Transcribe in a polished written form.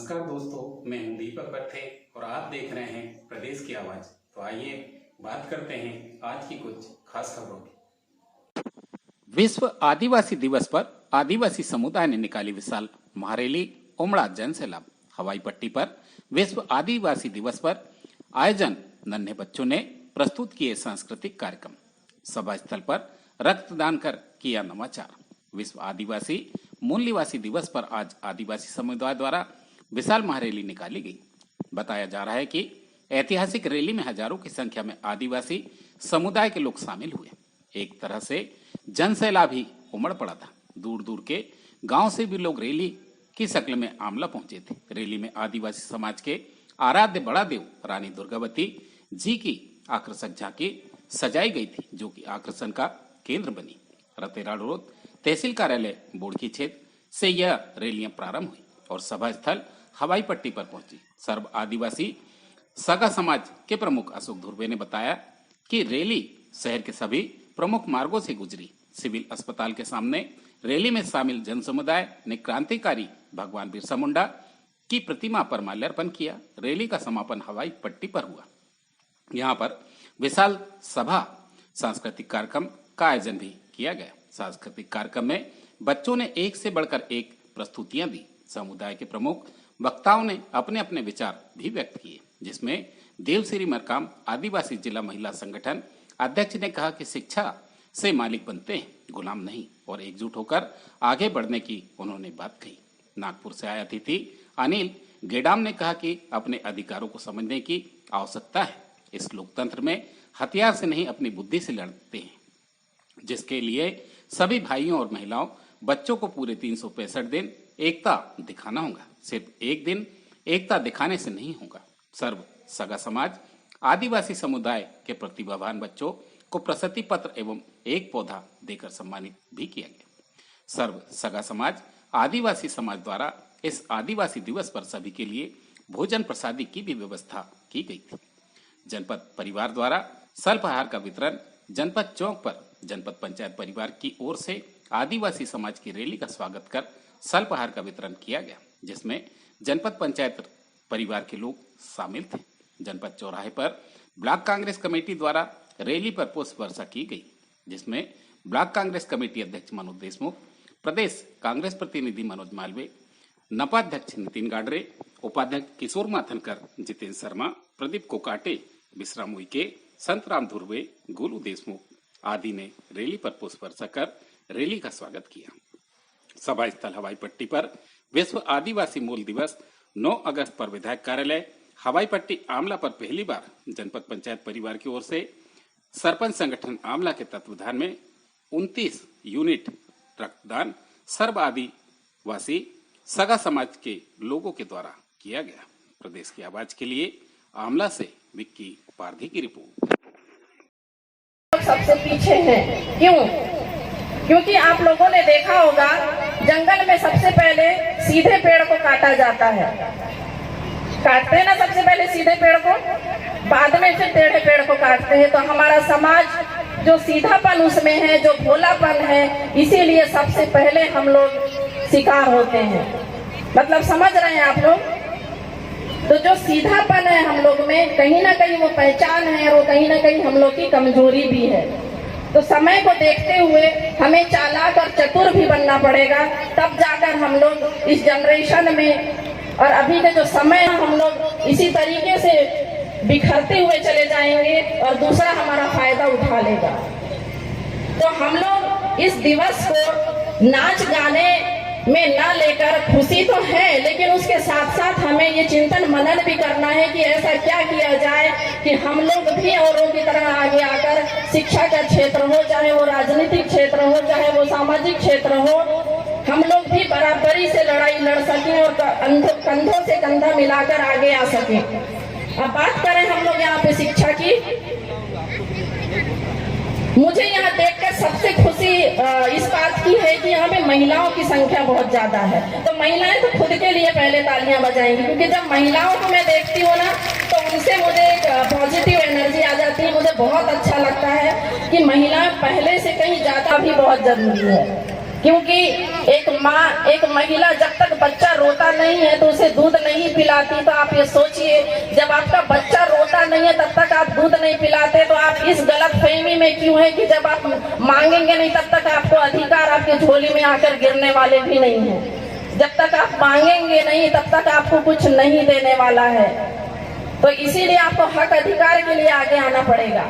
नमस्कार दोस्तों, मैं हूं दीपक पत्थे और आप देख रहे हैं प्रदेश की आवाज। तो आइए बात करते हैं आज की कुछ खास खबरों की। विश्व आदिवासी दिवस पर आदिवासी समुदाय ने निकाली विशाल महारैली, उमड़ा जन सैलाब। हवाई पट्टी पर विश्व आदिवासी दिवस पर आयोजन, नन्हे बच्चों ने प्रस्तुत किए सांस्कृतिक कार्यक्रम। सभा स्थल पर रक्तदान कर किया नवाचार। विश्व आदिवासी मूल निवासी दिवस पर आज आदिवासी समुदाय द्वारा विशाल महारैली निकाली गई। बताया जा रहा है कि ऐतिहासिक रैली में हजारों की संख्या में आदिवासी समुदाय के लोग शामिल हुए। एक तरह से जन सैलाब ही उमड़ पड़ा था। दूर दूर के गांव से भी लोग रैली की शक्ल में आमला पहुंचे थे। रैली में आदिवासी समाज के आराध्य बड़ा देव रानी दुर्गावती जी की आकर्षक झांकी सजाई गई थी, जो कि आकर्षण का केंद्र बनी। रतेरा रोड तहसील कार्यालय बोड़की क्षेत्र से यह रैलियां प्रारंभ हुई और सभा स्थल हवाई पट्टी पर पहुंची। सर्व आदिवासी सगा समाज के प्रमुख अशोक धुर्वे ने बताया कि रैली शहर के सभी प्रमुख मार्गों से गुजरी। सिविल अस्पताल के सामने रैली में शामिल जन समुदाय ने क्रांतिकारी भगवान बिरसा मुंडा की प्रतिमा पर माल्यार्पण किया। रैली का समापन हवाई पट्टी पर हुआ। यहाँ पर विशाल सभा सांस्कृतिक कार्यक्रम का आयोजन भी किया गया। सांस्कृतिक कार्यक्रम में बच्चों ने एक से बढ़कर एक प्रस्तुतियां दी। समुदाय के प्रमुख वक्ताओं ने अपने अपने विचार भी व्यक्त किए, जिसमें देवश्री मरकाम आदिवासी जिला महिला संगठन अध्यक्ष ने कहा कि शिक्षा से मालिक बनते हैं, गुलाम नहीं, और एकजुट होकर आगे बढ़ने की उन्होंने बात कही। नागपुर से आए अतिथि अनिल गेडाम ने कहा कि अपने अधिकारों को समझने की आवश्यकता है। इस लोकतंत्र में हथियार से नहीं, अपनी बुद्धि से लड़ते हैं, जिसके लिए सभी भाइयों और महिलाओं, बच्चों को पूरे 365 दिन एकता दिखाना होगा। सिर्फ एक दिन एकता दिखाने से नहीं होगा। सर्व सगा समाज आदिवासी समुदाय के प्रतिभावान बच्चों को प्रशस्ति पत्र एवं एक पौधा देकर सम्मानित भी किया गया। सर्व सगा समाज आदिवासी समाज द्वारा इस आदिवासी दिवस पर सभी के लिए भोजन प्रसादी की भी व्यवस्था की गई थी। जनपद परिवार द्वारा स्वल्पाहार का वितरण जनपद चौक पर जनपद पंचायत परिवार की ओर से आदिवासी समाज की रैली का स्वागत कर स्वल्पाहार का वितरण किया गया, जिसमें जनपद पंचायत परिवार के लोग शामिल थे। जनपद चौराहे पर ब्लॉक कांग्रेस कमेटी द्वारा रैली पर पुष्प वर्षा की गई, जिसमें ब्लॉक कांग्रेस कमेटी अध्यक्ष मनोज देशमुख, प्रदेश कांग्रेस प्रतिनिधि मनोज मालवीय, नपा अध्यक्ष नितिन गाडरे, उपाध्यक्ष किशोर माथनकर, जितेंद्र शर्मा, प्रदीप कोकाटे, विश्राम उइके, संतराम धुर्वे, गोलू देशमुख आदि ने रैली पर पुष्प वर्षा कर रैली का स्वागत किया। सभा स्थल हवाई पट्टी पर विश्व आदिवासी मूल दिवस 9 अगस्त पर विधायक कार्यालय हवाई पट्टी आमला पर पहली बार जनपद पंचायत परिवार की ओर से सरपंच संगठन आमला के तत्वाधान में 29 यूनिट रक्तदान सर्व आदिवासी सगा समाज के लोगों के द्वारा किया गया। प्रदेश की आवाज के लिए आमला से विक्की पारधी की रिपोर्ट। सबसे पीछे हैं, क्यों? क्योंकि आप लोगों ने देखा होगा, जंगल में सबसे पहले सीधे पेड़ को काटा जाता है। काटते हैं ना सबसे पहले सीधे पेड़ को, बाद में फिर टेढ़े पेड़ को काटते हैं। तो हमारा समाज जो सीधापन उसमें है, जो भोलापन है, इसीलिए सबसे पहले हम लोग शिकार होते हैं। मतलब समझ रहे हैं आप लोग? तो जो सीधापन है हम लोग में, कहीं ना कहीं वो पहचान है, और वो कहीं ना कहीं हम लोग की कमजोरी भी है। तो समय को देखते हुए हमें चालाक और चतुर भी बनना पड़ेगा, तब जाकर हम लोग इस जनरेशन में और अभी के जो समय है, हम लोग इसी तरीके से बिखरते हुए चले जाएंगे और दूसरा हमारा फायदा उठा लेगा। तो हम लोग इस दिवस को नाच गाने में ना लेकर, खुशी तो है, लेकिन उसके साथ साथ हमें ये चिंतन मनन भी करना है कि ऐसा क्या किया जाए कि हम लोग भी औरों की तरह आगे आकर शिक्षा का क्षेत्र हो, चाहे वो राजनीतिक क्षेत्र हो, चाहे वो सामाजिक क्षेत्र हो, हम लोग भी बराबरी से लड़ाई लड़ सकें और कंधों से कंधा मिलाकर आगे आ सकें। अब बात करें हम लोग यहाँ पे शिक्षा की, मुझे यहाँ देखकर सबसे खुशी इस बात की है कि यहाँ पे महिलाओं की संख्या बहुत ज्यादा है। तो महिलाएं तो खुद के लिए पहले तालियां बजाएंगी, क्योंकि जब महिलाओं को मैं देखती हूँ ना, तो उनसे मुझे एक पॉजिटिव एनर्जी आ जाती है। मुझे बहुत अच्छा लगता है कि महिला पहले से कहीं ज्यादा भी बहुत जरूरी है। क्योंकि एक माँ, एक महिला जब तक बच्चा रोता नहीं है तो उसे दूध नहीं पिलाती। तो आप ये सोचिए, जब आपका बच्चा रोता नहीं है तब तक आप दूध नहीं पिलाते, तो आप इस गलत फहमी में क्यों है कि जब आप मांगेंगे नहीं तब तक आपको अधिकार आपकी झोली में आकर गिरने वाले भी नहीं है। जब तक आप मांगेंगे नहीं तब तक आपको कुछ नहीं देने वाला है। तो इसीलिए आपको हक अधिकार के लिए आगे आना पड़ेगा।